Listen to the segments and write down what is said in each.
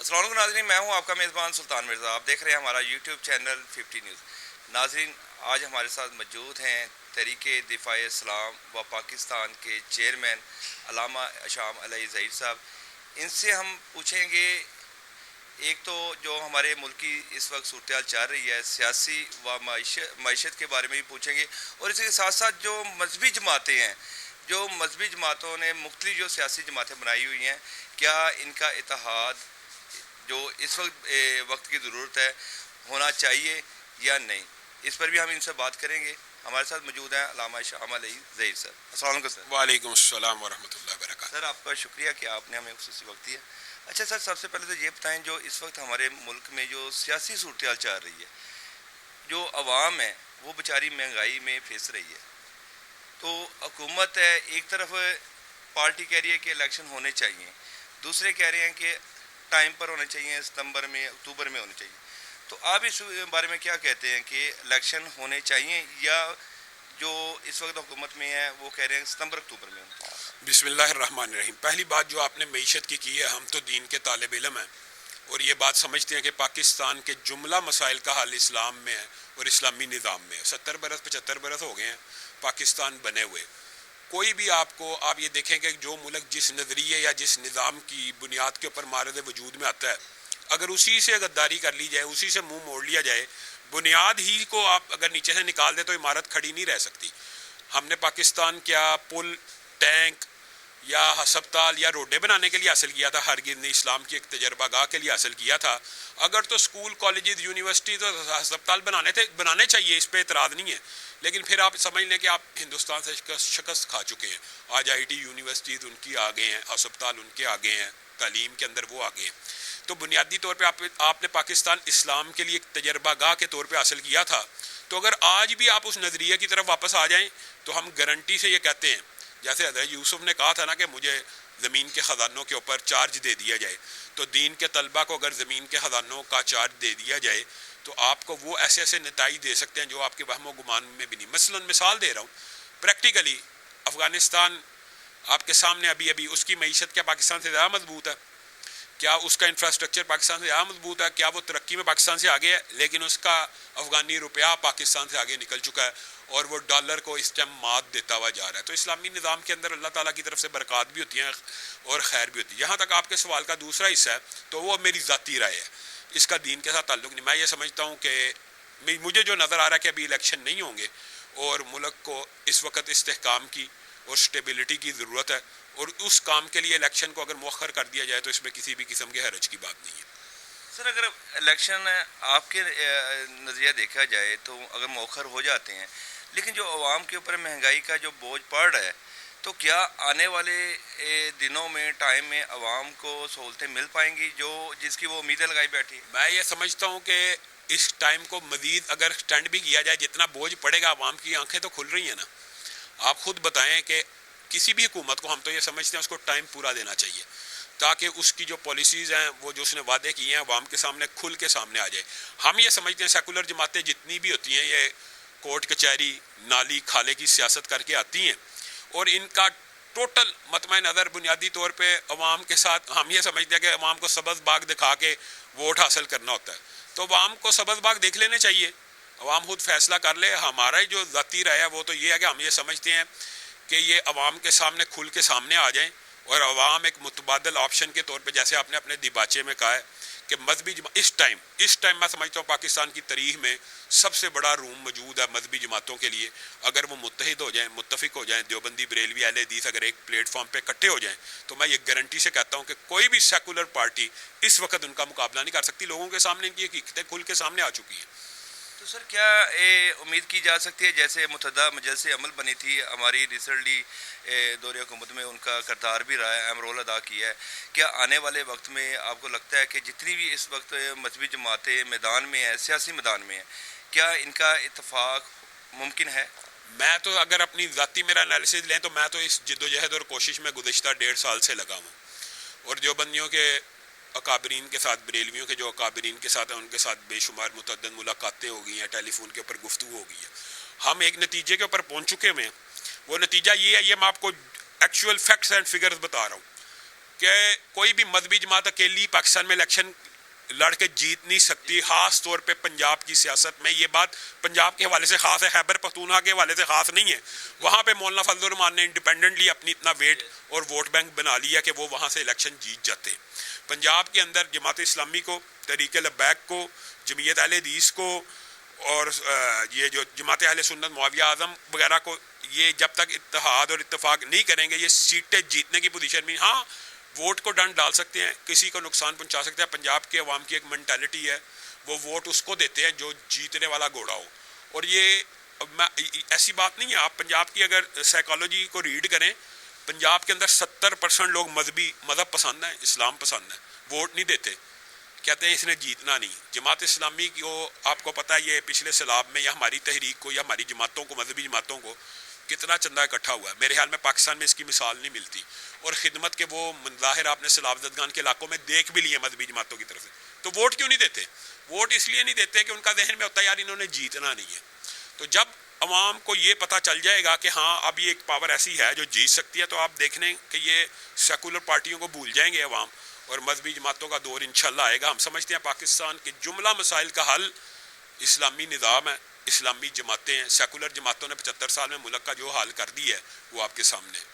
السلام علیکم ناظرین، میں ہوں آپ کا میزبان سلطان مرزا. آپ دیکھ رہے ہیں ہمارا یوٹیوب چینل 50 نیوز. ناظرین، آج ہمارے ساتھ موجود ہیں تحریک دفاع اسلام و پاکستان کے چیئرمین علامہ اشام علی ظہیر صاحب. ان سے ہم پوچھیں گے ایک تو جو ہمارے ملک کی اس وقت صورتحال چل رہی ہے، سیاسی و معیشت کے بارے میں بھی پوچھیں گے، اور اس کے ساتھ ساتھ جو مذہبی جماعتیں ہیں، جو مذہبی جماعتوں نے مختلف جو سیاسی جماعتیں بنائی ہوئی ہیں، کیا ان کا اتحاد جو اس وقت کی ضرورت ہے ہونا چاہیے یا نہیں، اس پر بھی ہم ان سے بات کریں گے. ہمارے ساتھ موجود ہیں علامہ اشام علی ظہیر صاحب. السلام علیکم سر. وعلیکم السلام ورحمۃ اللہ وبرکاتہ. سر، آپ کا شکریہ کہ آپ نے ہمیں خصوصی وقت دیا. اچھا سر، سب سے پہلے تو یہ بتائیں، جو اس وقت ہمارے ملک میں جو سیاسی صورتحال چل رہی ہے، جو عوام ہے وہ بیچاری مہنگائی میں پھنس رہی ہے، تو حکومت ہے ایک طرف پارٹی کہہ رہی ہے کہ الیکشن ہونے چاہیے، دوسرے کہہ رہے ہیں کہ ٹائم پر ہونے چاہیے، ستمبر میں اکتوبر میں ہونے چاہیے. تو آپ اس بارے میں کیا کہتے ہیں کہ الیکشن ہونے چاہیے، یا جو اس وقت حکومت میں ہے وہ کہہ رہے ہیں ستمبر اکتوبر میں ہونے چاہیے؟ بسم اللہ الرحمن الرحیم. پہلی بات جو آپ نے معیشت کی ہے، ہم تو دین کے طالب علم ہیں اور یہ بات سمجھتے ہیں کہ پاکستان کے جملہ مسائل کا حل اسلام میں ہے اور اسلامی نظام میں ہے. 70 برس 75 برس ہو گئے ہیں پاکستان بنے ہوئے. کوئی بھی آپ یہ دیکھیں کہ جو ملک جس نظریے یا جس نظام کی بنیاد کے اوپر مارد وجود میں آتا ہے، اگر اسی سے غداری کر لی جائے، اسی سے منہ موڑ لیا جائے، بنیاد ہی کو آپ اگر نیچے سے نکال دیں تو عمارت کھڑی نہیں رہ سکتی. ہم نے پاکستان کیا پل، ٹینک یا ہسپتال یا روڈیں بنانے کے لیے حاصل کیا تھا؟ ہرگز نہیں. اسلام کی ایک تجربہ گاہ کے لیے حاصل کیا تھا. اگر تو اسکول، کالجز، یونیورسٹی تو ہسپتال بنانے چاہیے، اس پہ اعتراض نہیں ہے، لیکن پھر آپ سمجھ لیں کہ آپ ہندوستان سے شکست کھا چکے ہیں. آج آئی ٹی یونیورسٹیز ان کی آگے ہیں، ہسپتال ان کے آگے ہیں، تعلیم کے اندر وہ آگے ہیں. تو بنیادی طور پہ آپ نے پاکستان اسلام کے لیے ایک تجربہ گاہ کے طور پہ حاصل کیا تھا. تو اگر آج بھی آپ اس نظریے کی طرف واپس آ جائیں تو ہم گارنٹی سے یہ کہتے ہیں، جیسے حضرت یوسف نے کہا تھا نا کہ مجھے زمین کے خزانوں کے اوپر چارج دے دیا جائے، تو دین کے طلبہ کو اگر زمین کے خزانوں کا چارج دے دیا جائے تو آپ کو وہ ایسے ایسے نتائج دے سکتے ہیں جو آپ کے وہم و گمان میں بھی نہیں. مثال دے رہا ہوں پریکٹیکلی. افغانستان آپ کے سامنے ابھی اس کی معیشت کیا پاکستان سے زیادہ مضبوط ہے؟ کیا اس کا انفراسٹرکچر پاکستان سے زیادہ مضبوط ہے؟ کیا وہ ترقی میں پاکستان سے آگے ہے؟ لیکن اس کا افغانی روپیہ پاکستان سے آگے نکل چکا ہے اور وہ ڈالر کو اس ٹائم مات دیتا ہوا جا رہا ہے. تو اسلامی نظام کے اندر اللہ تعالیٰ کی طرف سے برکات بھی ہوتی ہیں اور خیر بھی ہوتی ہے. جہاں تک آپ کے سوال کا دوسرا حصہ ہے تو وہ میری ذاتی رائے ہے، اس کا دین کے ساتھ تعلق نہیں. میں یہ سمجھتا ہوں کہ مجھے جو نظر آ رہا ہے کہ ابھی الیکشن نہیں ہوں گے اور ملک کو اس وقت استحکام کی اور سٹیبلٹی کی ضرورت ہے، اور اس کام کے لیے الیکشن کو اگر مؤخر کر دیا جائے تو اس میں کسی بھی قسم کے حرج کی بات نہیں ہے. سر، اگر الیکشن آپ کے نظریہ دیکھا جائے تو اگر مؤخر ہو جاتے ہیں، لیکن جو عوام کے اوپر مہنگائی کا جو بوجھ پڑ رہا ہے، تو کیا آنے والے دنوں میں، ٹائم میں عوام کو سہولتیں مل پائیں گی جس کی وہ امیدیں لگائی بیٹھی؟ میں یہ سمجھتا ہوں کہ اس ٹائم کو مزید اگر ایکسٹینڈ بھی کیا جائے، جتنا بوجھ پڑے گا عوام کی آنکھیں تو کھل رہی ہیں نا. آپ خود بتائیں کہ کسی بھی حکومت کو ہم تو یہ سمجھتے ہیں اس کو ٹائم پورا دینا چاہیے تاکہ اس کی جو پالیسیز ہیں، وہ جو اس نے وعدے کیے ہیں، عوام کے سامنے کھل کے سامنے آ جائے. ہم یہ سمجھتے ہیں سیکولر جماعتیں جتنی بھی ہوتی ہیں یہ کورٹ کچہری، نالی کھالے کی سیاست کر کے آتی ہیں، اور ان کا ٹوٹل مطمئن نظر بنیادی طور پہ عوام کے ساتھ، ہم یہ سمجھتے ہیں کہ عوام کو سبز باغ دکھا کے ووٹ حاصل کرنا ہوتا ہے. تو عوام کو سبز باغ دیکھ لینے چاہیے، عوام خود فیصلہ کر لے. ہمارا جو ذاتی رائے ہے وہ تو یہ ہے کہ ہم یہ سمجھتے ہیں کہ یہ عوام کے سامنے کھل کے سامنے آ جائیں، اور عوام ایک متبادل آپشن کے طور پہ، جیسے آپ نے اپنے دیباچے میں کہا ہے کہ مذہبی اس ٹائم میں سمجھتا ہوں پاکستان کی تاریخ میں سب سے بڑا روم موجود ہے مذہبی جماعتوں کے لیے. اگر وہ متحد ہو جائیں، متفق ہو جائیں، دیوبندی، بریلوی، اہل حدیث اگر ایک پلیٹ فارم پہ اکٹھے ہو جائیں، تو میں یہ گارنٹی سے کہتا ہوں کہ کوئی بھی سیکولر پارٹی اس وقت ان کا مقابلہ نہیں کر سکتی. لوگوں کے سامنے ان کی حقیقتیں کھل کے سامنے آ چکی ہیں. تو سر، کیا امید کی جا سکتی ہے، جیسے متحدہ مجلس عمل بنی تھی ہماری ریسنٹلی دور حکومت میں، ان کا کردار بھی رہا ہے، اہم رول ادا کیا ہے، کیا آنے والے وقت میں آپ کو لگتا ہے کہ جتنی بھی اس وقت مذہبی جماعتیں میدان میں ہیں، سیاسی میدان میں ہیں، کیا ان کا اتفاق ممکن ہے؟ میں تو اگر اپنی ذاتی میرا انالیسز لیں تو میں تو اس جد و جہد اور کوشش میں گزشتہ 1.5 سال سے لگا ہوں، اور دیوبندیوں کے اکابرین کے ساتھ، بریلویوں کے جو اکابرین کے ساتھ ہیں، ان کے ساتھ بے شمار متعدد ملاقاتیں ہو گئی ہیں، ٹیلی فون کے اوپر گفتگو ہو گئی ہے. ہم ایک نتیجے کے اوپر پہنچ چکے ہیں. وہ نتیجہ یہ ہے، یہ میں آپ کو ایکچوئل فیکٹس اینڈ فگرز بتا رہا ہوں. کہ کوئی بھی مذہبی جماعت اکیلی پاکستان میں الیکشن لڑ کے جیت نہیں سکتی، خاص طور پہ پنجاب کی سیاست میں. یہ بات پنجاب کے حوالے سے خاص ہے، خیبر پختونخوا کے حوالے سے خاص نہیں ہے. وہاں پہ مولانا فضل الرحمان نے انڈیپینڈنٹلی اپنی اتنا ویٹ اور ووٹ بینک بنا لیا کہ وہ وہاں سے الیکشن جیت جاتے. پنجاب کے اندر جماعت اسلامی کو، تحریک لبیک کو، جمعیت اہل حدیث کو اور یہ جو جماعت اہل سنت معاویہ اعظم وغیرہ کو، یہ جب تک اتحاد اور اتفاق نہیں کریں گے یہ سیٹیں جیتنے کی پوزیشن میں. ہاں ووٹ کو ڈنڈ ڈال سکتے ہیں، کسی کو نقصان پہنچا سکتے ہیں. پنجاب کے عوام کی ایک مینٹالٹی ہے، وہ ووٹ اس کو دیتے ہیں جو جیتنے والا گھوڑا ہو. اور یہ ایسی بات نہیں ہے. آپ پنجاب کی اگر سائیکالوجی کو ریڈ کریں، پنجاب کے اندر 70% لوگ مذہب پسند ہیں، اسلام پسند ہے، ووٹ نہیں دیتے، کہتے ہیں اس نے جیتنا نہیں. جماعت اسلامی کو آپ کو پتہ ہے یہ پچھلے سیلاب میں یا ہماری تحریک کو یا ہماری جماعتوں کو، مذہبی جماعتوں کو کتنا چندہ اکٹھا ہوا ہے. میرے خیال میں پاکستان میں اس کی مثال نہیں ملتی. اور خدمت کے وہ مظاہر آپ نے سیلاب زدگان کے علاقوں میں دیکھ بھی لیے مذہبی جماعتوں کی طرف سے. تو ووٹ کیوں نہیں دیتے؟ ووٹ اس لیے نہیں دیتے کہ ان کا ذہن میں ہوتا ہے یار انہوں نے جیتنا نہیں ہے. تو جب عوام کو یہ پتہ چل جائے گا کہ ہاں اب یہ ایک پاور ایسی ہے جو جیت سکتی ہے، تو آپ دیکھنے کہ یہ سیکولر پارٹیوں کو بھول جائیں گے عوام، اور مذہبی جماعتوں کا دور انشاءاللہ آئے گا. ہم سمجھتے ہیں پاکستان کے جملہ مسائل کا حل اسلامی نظام ہے، اسلامی جماعتیں ہیں. سیکولر جماعتوں نے 75 سال میں ملک کا جو حال کر دی ہے وہ آپ کے سامنے ہے.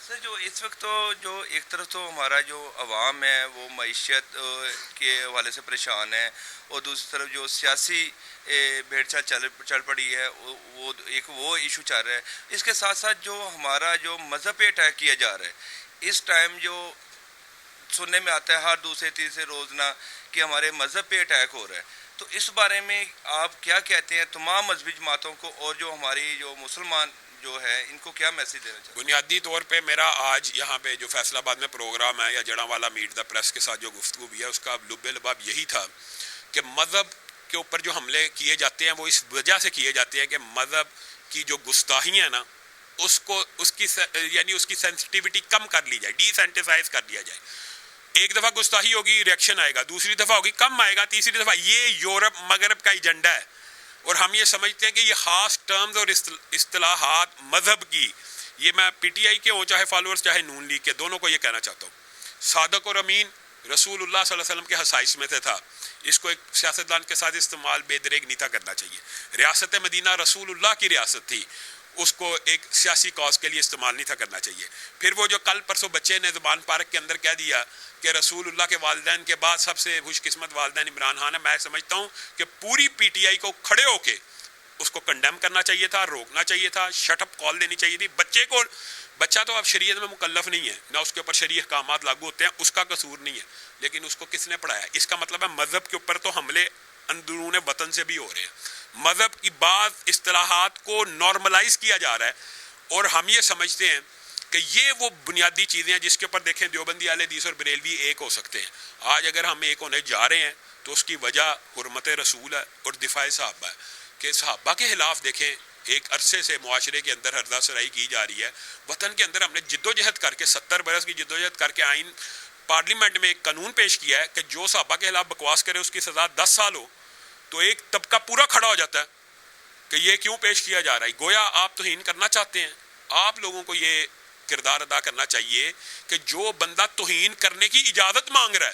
سر جو اس وقت تو جو ایک طرف تو ہمارا جو عوام ہے وہ معیشت کے حوالے سے پریشان ہے، اور دوسری طرف جو سیاسی بھیڑ چال چل پڑی ہے وہ ایک وہ ایشو چل رہا ہے. اس کے ساتھ ساتھ جو ہمارا جو مذہب پہ اٹیک کیا جا رہا ہے اس ٹائم، جو سننے میں آتا ہے ہر دوسرے تیسرے روزانہ کہ ہمارے مذہب پہ اٹیک ہو رہا ہے. تو اس بارے میں آپ کیا کہتے ہیں تمام مذہبی جماعتوں کو، اور جو ہماری جو مسلمان جو ہے ان کو کیا میسیج دینا چاہتے ہیں؟ بنیادی طور پہ میرا آج یہاں پہ جو فیصل آباد میں پروگرام ہے یا جڑاں والا میٹ دا پریس کے ساتھ جو گفتگو بھی ہے، اس کا لب لباب یہی تھا کہ مذہب کے اوپر جو حملے کیے جاتے ہیں وہ اس وجہ سے کیے جاتے ہیں کہ مذہب کی جو گستاخیاں ہیں نا اس کی سینسٹیوٹی کم کر لی جائے، ڈی سینٹیسائز کر دیا جائے. ایک دفعہ گستاخی ہوگی ریئیکشن آئے گا، دوسری دفعہ ہوگی کم آئے گا، تیسری دفعہ. یہ یورپ مغرب کا ایجنڈا ہے، اور ہم یہ سمجھتے ہیں کہ یہ خاص ٹرمز اور اصطلاحات مذہب کی، یہ میں پی ٹی آئی کے ہوں چاہے فالورز چاہے نون لیگ کے، دونوں کو یہ کہنا چاہتا ہوں. صادق اور امین رسول اللہ صلی اللہ علیہ وسلم کے خصائص میں سے تھا. اس کو ایک سیاستدان کے ساتھ استعمال بے دریغ نہیں تھا کرنا چاہیے. ریاست مدینہ رسول اللہ کی ریاست تھی، اس کو ایک سیاسی کاز کے لیے استعمال نہیں تھا کرنا چاہیے. پھر وہ جو کل پرسوں بچے نے زبان پارک کے اندر کہہ دیا کہ رسول اللہ کے والدین کے بعد سب سے خوش قسمت والدین عمران خان ہے، میں سمجھتا ہوں کہ پوری پی ٹی آئی کو کھڑے ہو کے اس کو کنڈیم کرنا چاہیے تھا، روکنا چاہیے تھا، شٹ اپ کال دینی چاہیے تھی. بچہ تو اب شریعت میں مکلف نہیں ہے، نہ اس کے اوپر شرعی احکامات لاگو ہوتے ہیں، اس کا قصور نہیں ہے، لیکن اس کو کس نے پڑھایا؟ اس کا مطلب ہے مذہب کے اوپر تو حملے اندرون وطن سے بھی ہو رہے ہیں. مذہب کی بعض اصطلاحات کو نارملائز کیا جا رہا ہے، اور ہم یہ سمجھتے ہیں کہ یہ وہ بنیادی چیزیں ہیں جس کے اوپر دیکھیں دیوبندی اہل حدیث اور بریلوی ایک ہو سکتے ہیں. آج اگر ہم ایک ہونے جا رہے ہیں تو اس کی وجہ حرمت رسول ہے اور دفاع صحابہ ہے. کہ صحابہ کے خلاف دیکھیں ایک عرصے سے معاشرے کے اندر ہردہ سرائی کی جا رہی ہے. وطن کے اندر ہم نے جد و جہد کر کے 70 برس کی جد و جہد کر کے آئین پارلیمنٹ میں ایک قانون پیش کیا ہے کہ جو صحابہ کے خلاف بکواس کرے اس کی سزا 10 سال ہو. تو ایک طبقہ پورا کھڑا ہو جاتا ہے کہ یہ کیوں پیش کیا جا رہا ہے. گویا آپ توہین کرنا چاہتے ہیں. آپ لوگوں کو یہ کردار ادا کرنا چاہیے کہ جو بندہ توہین کرنے کی اجازت مانگ رہا ہے،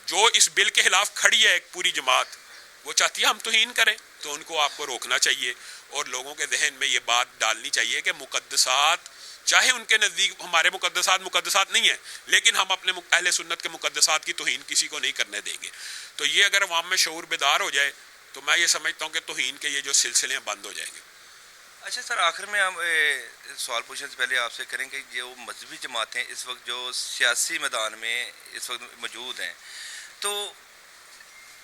جو اس بل کے خلاف کھڑی ہے ایک پوری جماعت، وہ چاہتی ہے ہم توہین کریں، تو ان کو آپ کو روکنا چاہیے. اور لوگوں کے ذہن میں یہ بات ڈالنی چاہیے کہ مقدسات، چاہے ان کے نزدیک ہمارے مقدسات نہیں ہیں، لیکن ہم اپنے اہل سنت کے مقدسات کی توہین کسی کو نہیں کرنے دیں گے. تو یہ اگر عوام میں شعور بیدار ہو جائے تو میں یہ سمجھتا ہوں کہ توہین کے یہ جو سلسلے ہیں بند ہو جائیں گے. اچھا سر، آخر میں ہم سوال پوچھنے سے پہلے آپ سے کریں کہ جو مذہبی جماعتیں اس وقت جو سیاسی میدان میں اس وقت موجود ہیں، تو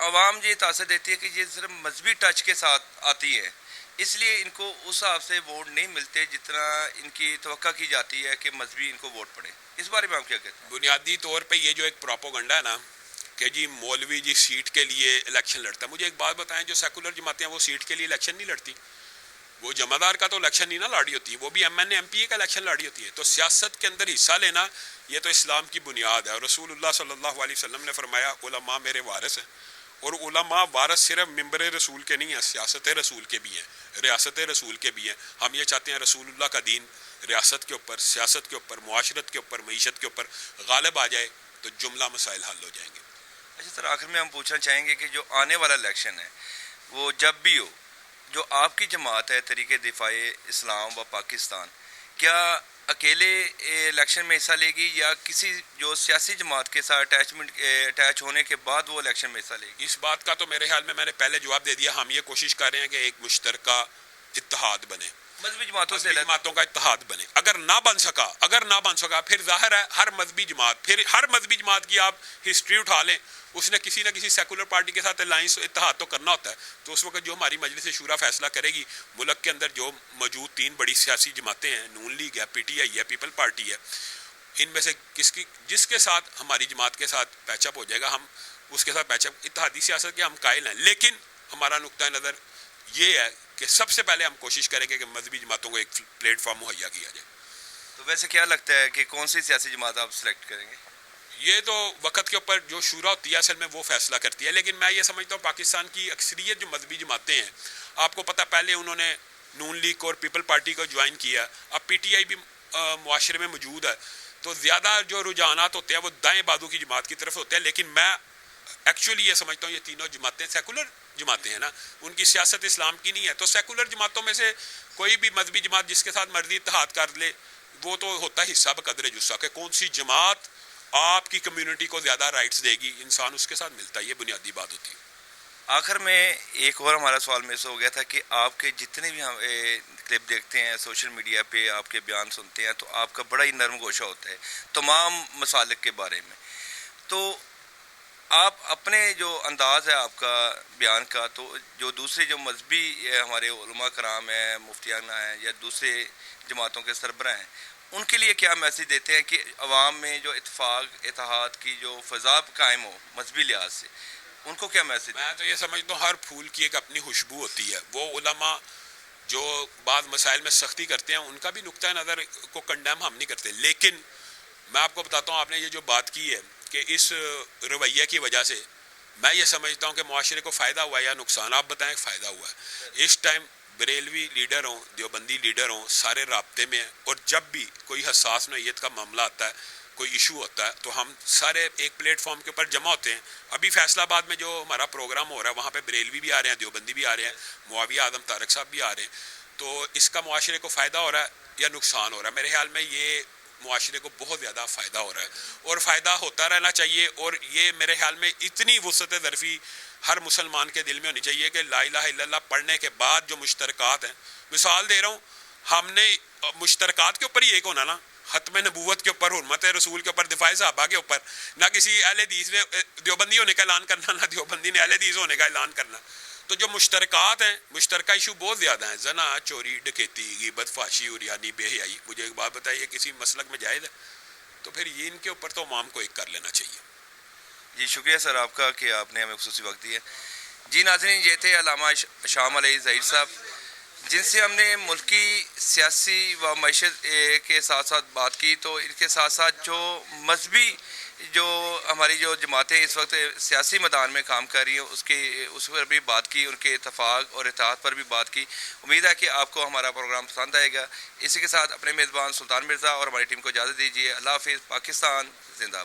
عوام یہ تاثر دیتی ہے کہ یہ صرف مذہبی ٹچ کے ساتھ آتی ہے، اس لیے ان کو اس حساب سے ووٹ نہیں ملتے جتنا ان کی توقع کی جاتی ہے کہ مذہبی ان کو ووٹ پڑے. اس بارے میں آپ کیا کہتے ہیں؟ بنیادی طور پہ یہ جو ایک پروپوگنڈا ہے نا کہ جی مولوی جی سیٹ کے لیے الیکشن لڑتا ہے. مجھے ایک بات بتائیں، جو سیکولر جماعتیں ہیں وہ سیٹ کے لیے الیکشن نہیں لڑتی. وہ جمع دار کا تو الیکشن نہیں نہ لڑی ہوتی، وہ بھی M N A M P A کا الیکشن لڑی ہوتی ہے. تو سیاست کے اندر حصہ لینا یہ تو اسلام کی بنیاد ہے. اور رسول اللہ صلی اللہ علیہ وسلم نے فرمایا علماء میرے وارث ہیں. اور علماء وارث صرف ممبر رسول کے نہیں ہیں، سیاست رسول کے بھی ہیں، ریاست رسول کے بھی ہیں. ہم یہ چاہتے ہیں رسول اللہ کا دین ریاست کے اوپر، سیاست کے اوپر، معاشرت کے اوپر، معیشت کے اوپر غالب آ جائے تو جملہ مسائل حل ہو جائیں گے۔ اچھا سر، آخر میں ہم پوچھنا چاہیں گے کہ جو آنے والا الیکشن ہے وہ جب بھی ہو، جو آپ کی جماعت ہے تحریک دفاع اسلام و پاکستان، کیا اکیلے الیکشن میں حصہ لے گی یا کسی جو سیاسی جماعت کے ساتھ اٹیچ ہونے کے بعد وہ الیکشن میں حصہ لے گی؟ اس بات کا تو میرے خیال میں نے پہلے جواب دے دیا، ہم یہ کوشش کر رہے ہیں کہ ایک مشترکہ اتحاد بنے، مذہبی جماعتوں سے جماعتوں کا اتحاد بنے۔ اگر نہ بن سکا پھر ظاہر ہے ہر مذہبی جماعت کی آپ ہسٹری اٹھا لیں، اس نے کسی نہ کسی سیکولر پارٹی کے ساتھ الائنس اتحاد تو کرنا ہوتا ہے، تو اس وقت جو ہماری مجلس شورا فیصلہ کرے گی، ملک کے اندر جو موجود 3 بڑی سیاسی جماعتیں ہیں، نون لیگ ہے، پی ٹی آئی ہے، پیپل پارٹی ہے، ان میں سے جس کے ساتھ ہماری جماعت کے ساتھ پیچ اپ ہو جائے گا، ہم اس کے ساتھ پیچ اپ، اتحادی سیاست کے ہم قائل ہیں، لیکن ہمارا نقطہ نظر یہ ہے کہ سب سے پہلے ہم کوشش کریں گے کہ مذہبی جماعتوں کو ایک پلیٹ فارم مہیا کیا جائے۔ تو ویسے کیا لگتا ہے کہ کون سی سیاسی جماعت آپ سلیکٹ کریں گے؟ یہ تو وقت کے اوپر جو شورا ہوتی ہے اصل میں وہ فیصلہ کرتی ہے، لیکن میں یہ سمجھتا ہوں پاکستان کی اکثریت جو مذہبی جماعتیں ہیں، آپ کو پتہ پہلے انہوں نے نون لیگ اور پیپل پارٹی کو جوائن کیا، اب پی ٹی آئی بھی معاشرے میں موجود ہے، تو زیادہ جو رجحانات ہوتے ہیں وہ دائیں بازو کی جماعت کی طرف ہوتے ہیں، لیکن میں ایکچولی یہ سمجھتا ہوں یہ تینوں جماعتیں سیکولر جماعتیں ہیں نا، ان کی سیاست اسلام کی نہیں ہے، تو سیکولر جماعتوں میں سے کوئی بھی مذہبی جماعت جس کے ساتھ مرضی اتحاد کر لے، وہ تو ہوتا ہے حصہ بقدر جسہ کہ کون سی جماعت آپ کی کمیونٹی کو زیادہ رائٹس دے گی، انسان اس کے ساتھ ملتا ہے، یہ بنیادی بات ہوتی ہے۔ آخر میں ایک اور ہمارا سوال مس ہو گیا تھا کہ آپ کے جتنے بھی ہم کلپ دیکھتے ہیں سوشل میڈیا پہ، آپ کے بیان سنتے ہیں، تو آپ کا بڑا ہی نرم گوشہ ہوتا ہے تمام مسالک کے بارے میں، تو آپ اپنے جو انداز ہے آپ کا بیان کا، تو جو دوسرے جو مذہبی ہمارے علماء کرام ہیں، مفتیان ہیں یا دوسرے جماعتوں کے سربراہ ہیں، ان کے لیے کیا میسیج دیتے ہیں کہ عوام میں جو اتفاق اتحاد کی جو فضا قائم ہو مذہبی لحاظ سے، ان کو کیا میسیج؟ میں تو یہ سمجھتا ہوں ہر پھول کی ایک اپنی خوشبو ہوتی ہے، وہ علماء جو بعض مسائل میں سختی کرتے ہیں ان کا بھی نقطہ نظر کو کنڈیم ہم نہیں کرتے، لیکن میں آپ کو بتاتا ہوں، آپ نے یہ جو بات کی ہے کہ اس رویے کی وجہ سے میں یہ سمجھتا ہوں کہ معاشرے کو فائدہ ہوا یا نقصان، آپ بتائیں فائدہ ہوا ہے۔ اس ٹائم بریلوی لیڈر ہوں، دیوبندی لیڈر ہوں، سارے رابطے میں ہیں، اور جب بھی کوئی حساس نوعیت کا معاملہ آتا ہے، کوئی ایشو ہوتا ہے، تو ہم سارے ایک پلیٹ فارم کے اوپر جمع ہوتے ہیں۔ ابھی فیصل آباد میں جو ہمارا پروگرام ہو رہا ہے وہاں پہ بریلوی بھی آ رہے ہیں، دیوبندی بھی آ رہے ہیں، معاویہ اعظم طارق صاحب بھی آ رہے ہیں، تو اس کا معاشرے کو فائدہ ہو رہا ہے یا نقصان ہو رہا ہے؟ میرے خیال میں یہ معاشرے کو بہت زیادہ فائدہ ہو رہا ہے اور فائدہ ہوتا رہنا چاہیے، اور یہ میرے خیال میں اتنی وسعت ظرفی ہر مسلمان کے دل میں ہونی چاہیے کہ لا الہ الا اللہ پڑھنے کے بعد جو مشترکات ہیں، مثال دے رہا ہوں، ہم نے مشترکات کے اوپر ہی ایک ہونا نا، ختم نبوت کے اوپر، حرمت رسول کے اوپر، دفاع صحابہ کے اوپر، نہ کسی اہل حدیث نے دیوبندی ہونے کا اعلان کرنا، نہ دیوبندی نے اہل حدیث ہونے کا اعلان کرنا، تو جو مشترکات ہیں، مشترکہ ایشو بہت زیادہ ہیں، زنا، چوری، ڈکیتی، غیبت، فحشی، عریانی، بے حیائی۔ مجھے ایک بات بتائیے، کسی مسلک میں جائز ہے؟ تو پھر یہ ان کے اوپر تو عوام کو ایک کر لینا چاہیے۔ جی شکریہ سر آپ کا کہ آپ نے ہمیں خصوصی وقت دیا۔ جی ناظرین، یہ تھے علامہ شام علیہ ظہیر صاحب، جن سے ہم نے ملکی سیاسی و معیشت کے ساتھ ساتھ بات کی، تو ان کے ساتھ ساتھ جو مذہبی جو ہماری جو جماعتیں اس وقت سیاسی میدان میں کام کر رہی ہیں اس پر بھی بات کی، ان کے اتفاق اور اتحاد پر بھی بات کی۔ امید ہے کہ آپ کو ہمارا پروگرام پسند آئے گا۔ اسی کے ساتھ اپنے میزبان سلطان مرزا اور ہماری ٹیم کو اجازت دیجیے۔ اللہ حافظ۔ پاکستان زندہ باد۔